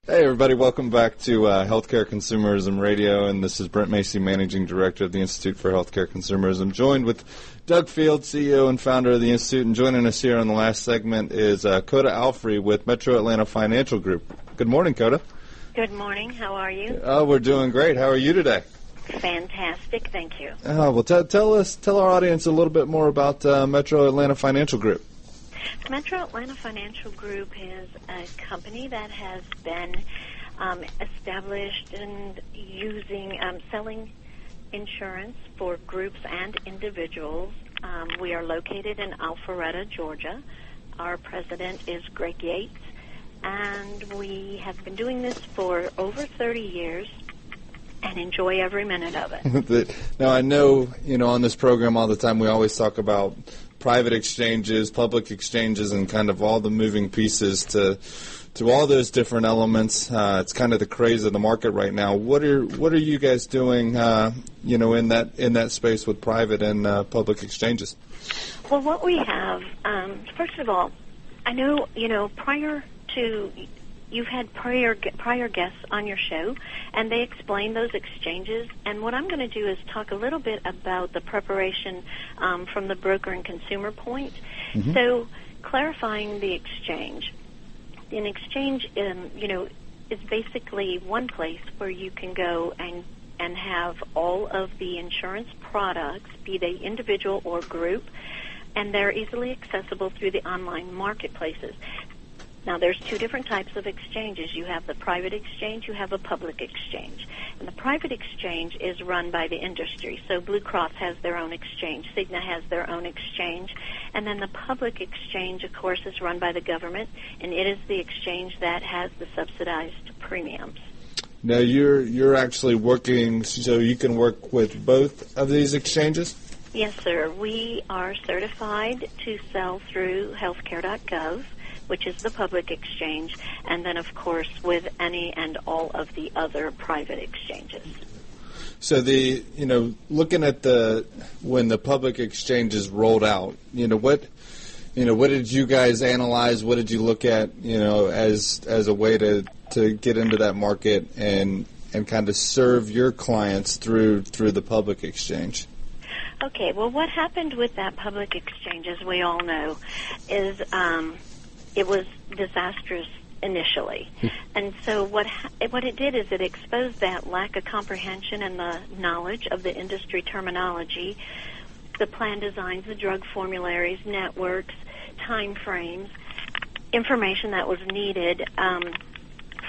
Hey, everybody. Welcome back to Healthcare Consumerism Radio, and this is Brent Macy, Managing Director of the Institute for Healthcare Consumerism, joined with Doug Field, CEO and founder of the Institute, and joining us here on the last segment is Coda Alfrey with Metro Atlanta Financial Group. Good morning, Coda. Good morning. How are you? Oh, we're doing great. How are you today? Fantastic. Thank you. Well, tell our audience a little bit more about Metro Atlanta Financial Group. Metro Atlanta Financial Group is a company that has been established and selling insurance for groups and individuals. We are located in Alpharetta, Georgia. Our president is Greg Yates, and we have been doing this for over 30 years and enjoy every minute of it. Now, I know, on this program all the time we always talk about private exchanges, public exchanges, and kind of all the moving pieces to all those different elements. It's kind of the craze of the market right now. What are you guys doing, in that space with private and public exchanges? Well, what we have, first of all, I know, prior to you've had prior guests on your show, and they explain those exchanges. And what I'm going to do is talk a little bit about the preparation from the broker and consumer point. Mm-hmm. So, clarifying the exchange. An exchange, is basically one place where you can go and have all of the insurance products, be they individual or group, and they're easily accessible through the online marketplaces. Now, there's two different types of exchanges. You have the private exchange, you have a public exchange. And the private exchange is run by the industry. So Blue Cross has their own exchange, Cigna has their own exchange, and then the public exchange, of course, is run by the government, and it is the exchange that has the subsidized premiums. Now, you're actually working, so you can work with both of these exchanges? Yes, sir. We are certified to sell through healthcare.gov, which is the public exchange, and then, of course, with any and all of the other private exchanges. So looking at when the public exchange is rolled out, what did you guys analyze? What did you look at, as a way to get into that market and kind of serve your clients through the public exchange? Okay, well, what happened with that public exchange, as we all know, is it was disastrous initially. And so what it did is it exposed that lack of comprehension and the knowledge of the industry terminology, the plan designs, the drug formularies, networks, time frames, information that was needed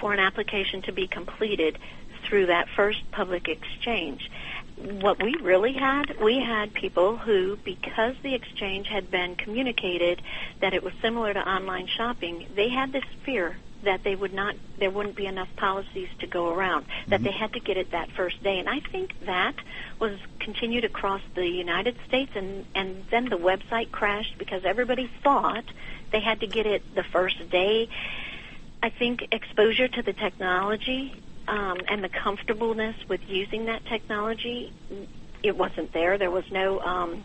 for an application to be completed through that first public exchange. What we really had, we had people who, because the exchange had been communicated that it was similar to online shopping, they had this fear that there wouldn't be enough policies to go around, that they had to get it that first day. And I think that was continued across the United States, and then the website crashed because everybody thought they had to get it the first day. I think exposure to the technology and the comfortableness with using that technology, it wasn't there. There was no,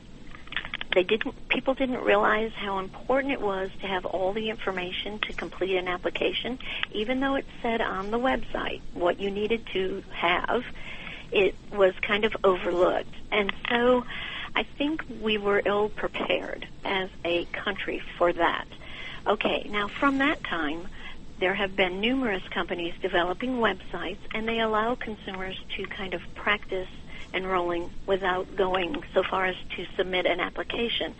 people didn't realize how important it was to have all the information to complete an application. Even though it said on the website what you needed to have, it was kind of overlooked. And so I think we were ill prepared as a country for that. Okay, now from that time, there have been numerous companies developing websites, and they allow consumers to kind of practice enrolling without going so far as to submit an application.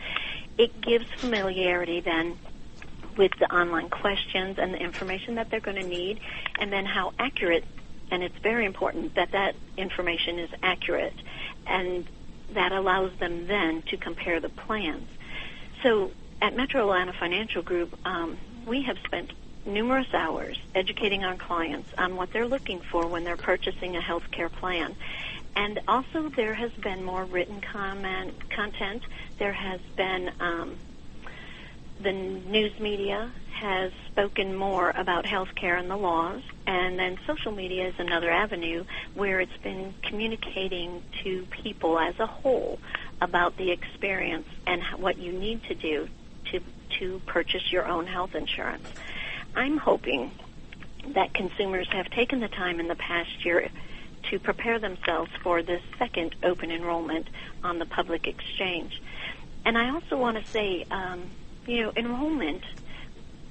It gives familiarity then with the online questions and the information that they're going to need, and then how accurate, and it's very important that that information is accurate, and that allows them then to compare the plans. So at Metro Atlanta Financial Group, we have spent numerous hours educating our clients on what they're looking for when they're purchasing a health care plan. And also there has been more written content. There has been the news media has spoken more about health care and the laws, and then social media is another avenue where it's been communicating to people as a whole about the experience and what you need to do to purchase your own health insurance. I'm hoping that consumers have taken the time in the past year to prepare themselves for this second open enrollment on the public exchange. And I also want to say, enrollment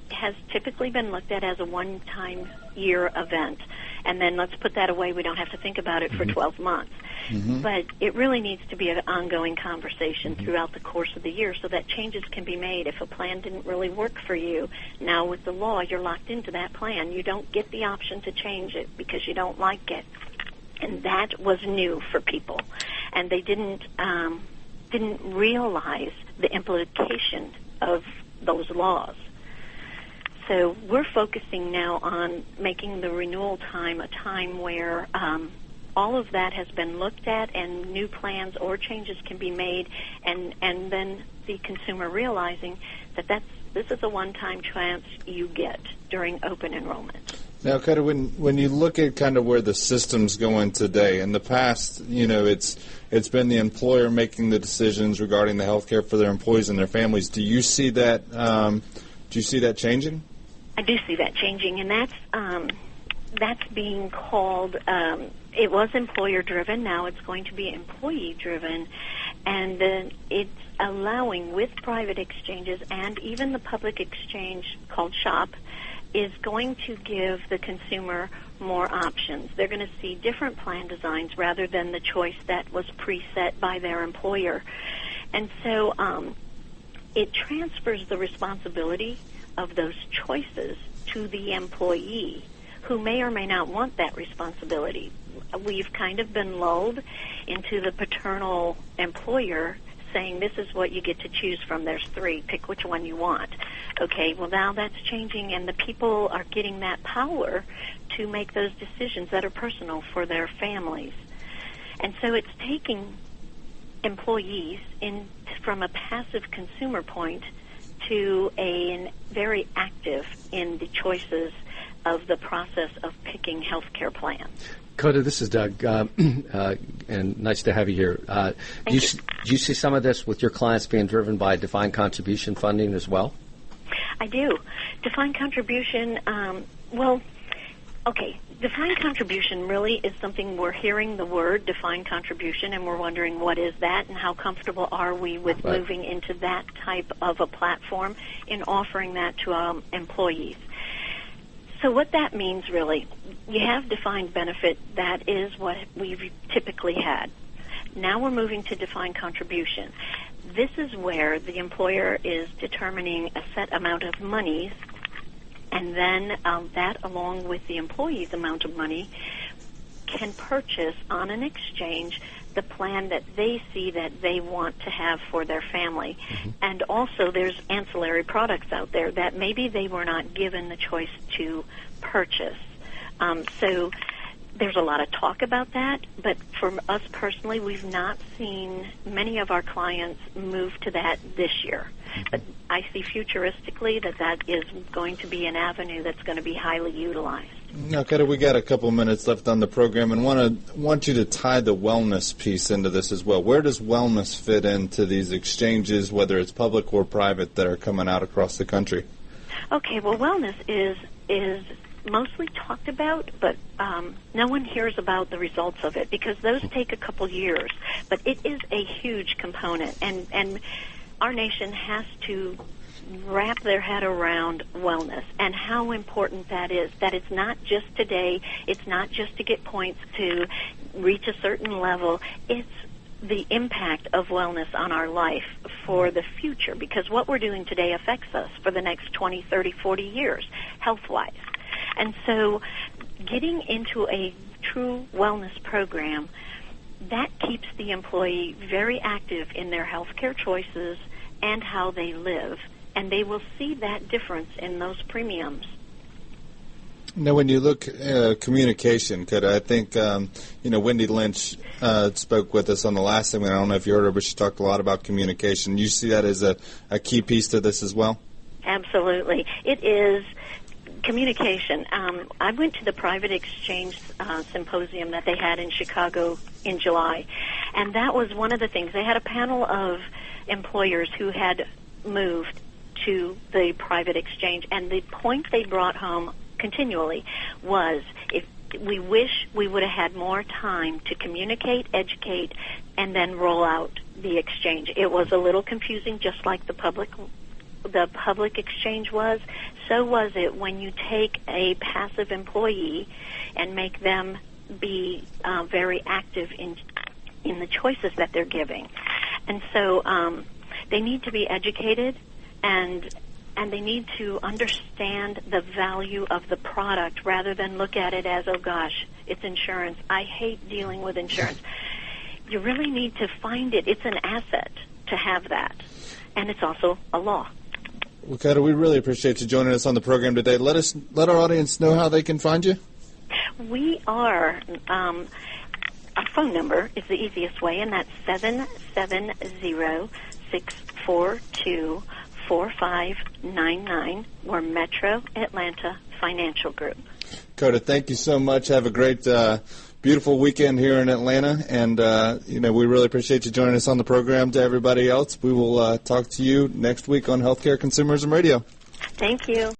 has typically been looked at as a one-time year event. And then let's put that away. We don't have to think about it for 12 months. But it really needs to be an ongoing conversation throughout the course of the year so that changes can be made. If a plan didn't really work for you, now with the law, you're locked into that plan. You don't get the option to change it because you don't like it. And that was new for people. And they didn't realize the implication of those laws. So we're focusing now on making the renewal time a time where all of that has been looked at and new plans or changes can be made, and then the consumer realizing that this is a one-time chance you get during open enrollment. Now, Coda, when you look at kind of where the system's going today, in the past, it's been the employer making the decisions regarding the health care for their employees and their families. Do you see that? Do you see that changing? I do see that changing, and that's being called. It was employer-driven. Now it's going to be employee-driven, and it's allowing with private exchanges and even the public exchange called SHOP is going to give the consumer more options. They're going to see different plan designs rather than the choice that was preset by their employer. And so it transfers the responsibility of those choices to the employee who may or may not want that responsibility. We've kind of been lulled into the paternal employer saying this is what you get to choose from. There's 3. Pick which one you want. Okay, well now that's changing and the people are getting that power to make those decisions that are personal for their families. And so it's taking employees from a passive consumer point to a very active in the choices of the process of picking health care plans. Coda, this is Doug, and nice to have you here. Do you see some of this with your clients being driven by defined contribution funding as well? I do. Defined contribution, defined contribution really is something we're hearing the word defined contribution and we're wondering what is that and how comfortable are we with moving into that type of a platform in offering that to employees. So what that means really, you have defined benefit, that is what we've typically had. Now we're moving to defined contribution. This is where the employer is determining a set amount of monies, and then that along with the employee's amount of money can purchase on an exchange the plan that they see that they want to have for their family. And also there's ancillary products out there that maybe they were not given the choice to purchase. So there's a lot of talk about that, but for us personally, we've not seen many of our clients move to that this year. But I see futuristically that is going to be an avenue that's going to be highly utilized. Now, Coda, we got a couple minutes left on the program, and want you to tie the wellness piece into this as well. Where does wellness fit into these exchanges, whether it's public or private, that are coming out across the country? Okay, well, wellness is mostly talked about, but no one hears about the results of it because those take a couple years. But it is a huge component, and our nation has to wrap their head around wellness and how important that is, that it's not just today, it's not just to get points to reach a certain level, it's the impact of wellness on our life for the future, because what we're doing today affects us for the next 20, 30, 40 years, health-wise. And so getting into a true wellness program, that keeps the employee very active in their health care choices and how they live, and they will see that difference in those premiums. Now, when you look at communication, I think, Wendy Lynch spoke with us on the last segment. I don't know if you heard her, but she talked a lot about communication. You see that as a key piece to this as well? Absolutely. It is communication. I went to the private exchange symposium that they had in Chicago in July, and that was one of the things. They had a panel of employers who had moved to the private exchange, and the point they brought home continually was, if we wish we would have had more time to communicate, educate, and then roll out the exchange. It was a little confusing, just like the public exchange was. So was it when you take a passive employee and make them be very active in the choices that they're giving. And so they need to be educated, and they need to understand the value of the product rather than look at it as, oh gosh, it's insurance. I hate dealing with insurance. You really need to find it. It's an asset to have that, and it's also a law. Well, Coda, we really appreciate you joining us on the program today. Let our audience know how they can find you. We are, our phone number is the easiest way, and that's 770-642-4599. We're Metro Atlanta Financial Group. Coda, thank you so much. Have a great, beautiful weekend here in Atlanta, and we really appreciate you joining us on the program. To everybody else, we will talk to you next week on Healthcare Consumerism Radio. Thank you.